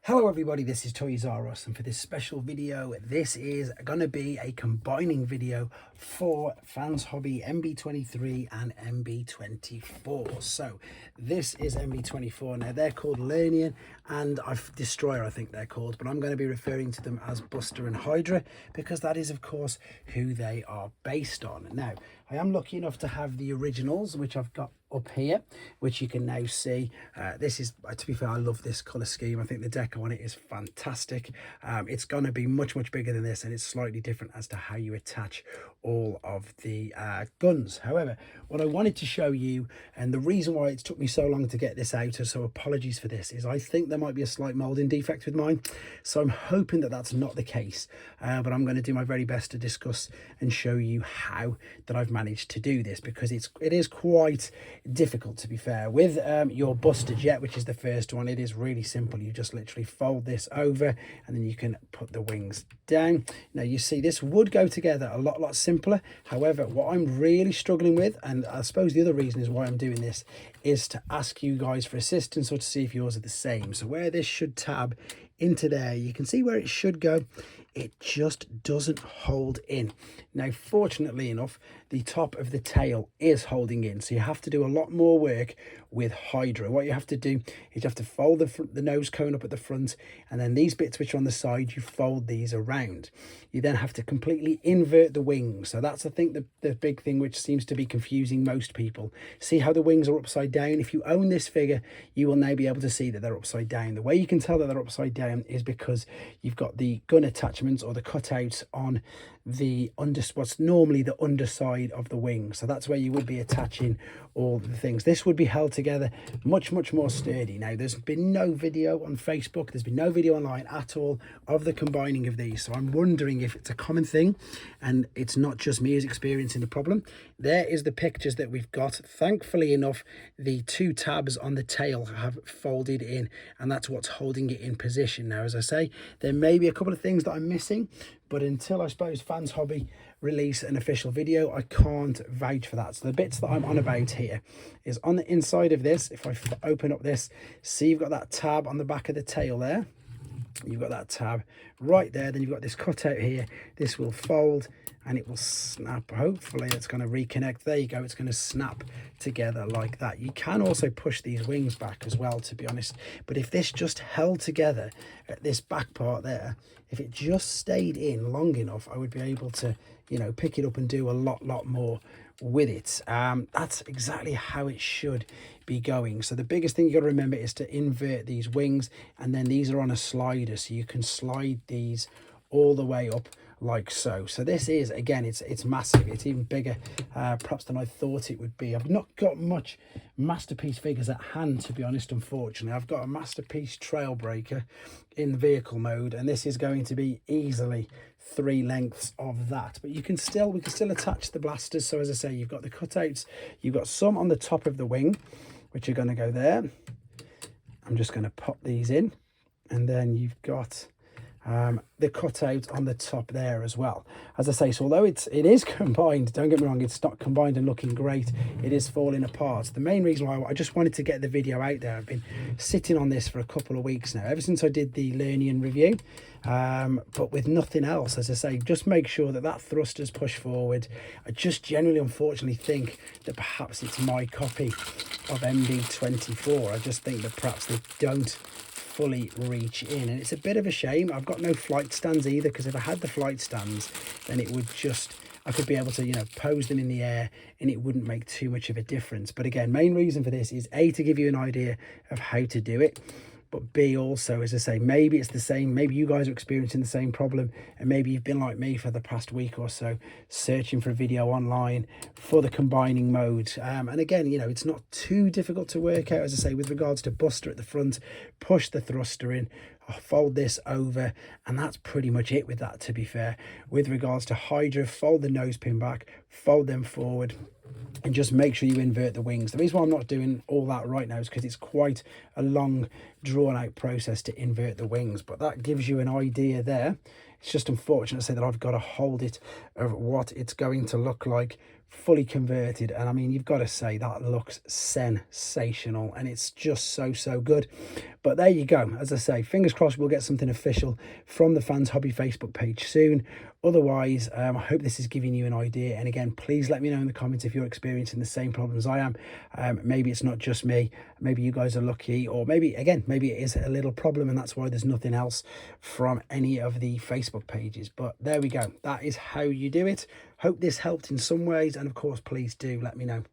Hello everybody, this is Toys R Us, and for this special video, this is going to be a combining video for Fans Hobby MB23 and MB24. So this is MB24. Now they're called Lernaean and Destroyer, I think they're called, but I'm going to be referring to them as Buster and Hydra because that is of course who they are based on. Now I am lucky enough to have the originals, which I've got up here, which you can now see. This is, to be fair, I love this color scheme. I think the deco on it is fantastic. It's going to be much bigger than this, and it's slightly different as to how you attach all of the guns. However, what I wanted to show you, and the reason why it took me so long to get this out, so apologies for this, is I think there might be a slight moulding defect with mine, so I'm hoping that that's not the case, but I'm going to do my very best to discuss and show you how that I've managed to do this, because it is quite difficult, to be fair. With your Buster Jet, which is the first one, it is really simple. You just literally fold this over and then you can put the wings down. Now you see this would go together a lot simpler. However, what I'm really struggling with, and I suppose the other reason is why I'm doing this, is to ask you guys for assistance or to see if yours are the same. So where this should tab into there, you can see where it should go. It just doesn't hold in. Now fortunately enough, the top of the tail is holding in, so you have to do a lot more work with Hydra. What you have to do is you have to fold the nose cone up at the front, and then these bits which are on the side, you fold these around. You then have to completely invert the wings. So that's, I think, the big thing which seems to be confusing most people. See how the wings are upside down? If you own this figure, you will now be able to see that they're upside down. The way you can tell that they're upside down is because you've got the gun attachments or the cutouts on the what's normally the underside of the wing. So that's where you would be attaching all the things. This would be held together much more sturdy. Now there's been no video on Facebook, there's been no video online at all of the combining of these, so I'm wondering if it's a common thing and it's not just me who's experiencing the problem. There is the pictures that we've got. Thankfully enough, the two tabs on the tail have folded in, and that's what's holding it in position. Now, as I say, there may be a couple of things that I'm missing, but until, I suppose, Fans Hobby release an official video, I can't vouch for that. So the bits that I'm on about here is on the inside of this. If I open up this, see you've got that tab on the back of the tail there. You've got that tab right there. Then you've got this cutout here. This will fold and it will snap. Hopefully it's going to reconnect. There you go. It's going to snap together like that. You can also push these wings back as well, to be honest. But if this just held together at this back part there, if it just stayed in long enough, I would be able to, you know, pick it up and do a lot more with it. That's exactly how it should be going. So the biggest thing you got to remember is to invert these wings, and then these are on a slider, so you can slide these all the way up like so. So this is, again, it's massive. It's even bigger perhaps than I thought it would be. I've not got much masterpiece figures at hand, to be honest, unfortunately. I've got a masterpiece Trailbreaker in vehicle mode, and this is going to be easily 3 lengths of that. But we can still attach the blasters. So as I say, you've got the cutouts, you've got some on the top of the wing which are going to go there. I'm just going to pop these in, and then you've got the cutout on the top there as well. As I say, so although it is combined, don't get me wrong, it's not combined and looking great, it is falling apart. The main reason why I just wanted to get the video out there, I've been sitting on this for a couple of weeks now, ever since I did the Lernaean review, but with nothing else. As I say, just make sure that thruster's pushed forward. I just generally, unfortunately, think that perhaps it's my copy of MB24. I just think that perhaps they don't fully reach in, and it's a bit of a shame. I've got no flight stands either, because if I had the flight stands, then it would just, I could be able to, you know, pose them in the air and it wouldn't make too much of a difference. But again, main reason for this is A, to give you an idea of how to do it, but B, also, as I say, maybe it's the same, maybe you guys are experiencing the same problem, and maybe you've been like me for the past week or so, searching for a video online for the combining mode. And again, you know, it's not too difficult to work out. As I say, with regards to Buster at the front, push the thruster in, fold this over, and that's pretty much it with that, to be fair. With regards to Hydra, fold the nose pin back, fold them forward, and just make sure you invert the wings. The reason why I'm not doing all that right now is because it's quite a long, drawn out process to invert the wings, but that gives you an idea there. It's just unfortunate to say that I've got to hold it of what it's going to look like fully converted, and I mean, you've got to say that looks sensational, and it's just so good. But there you go. As I say, fingers crossed we'll get something official from the Fans Hobby Facebook page soon. Otherwise, I hope this is giving you an idea. And again, please let me know in the comments if you're experiencing the same problems I am. Maybe it's not just me. Maybe you guys are lucky, or maybe, again, maybe it is a little problem and that's why there's nothing else from any of the Facebook pages. But there we go. That is how you do it. Hope this helped in some ways. And of course, please do let me know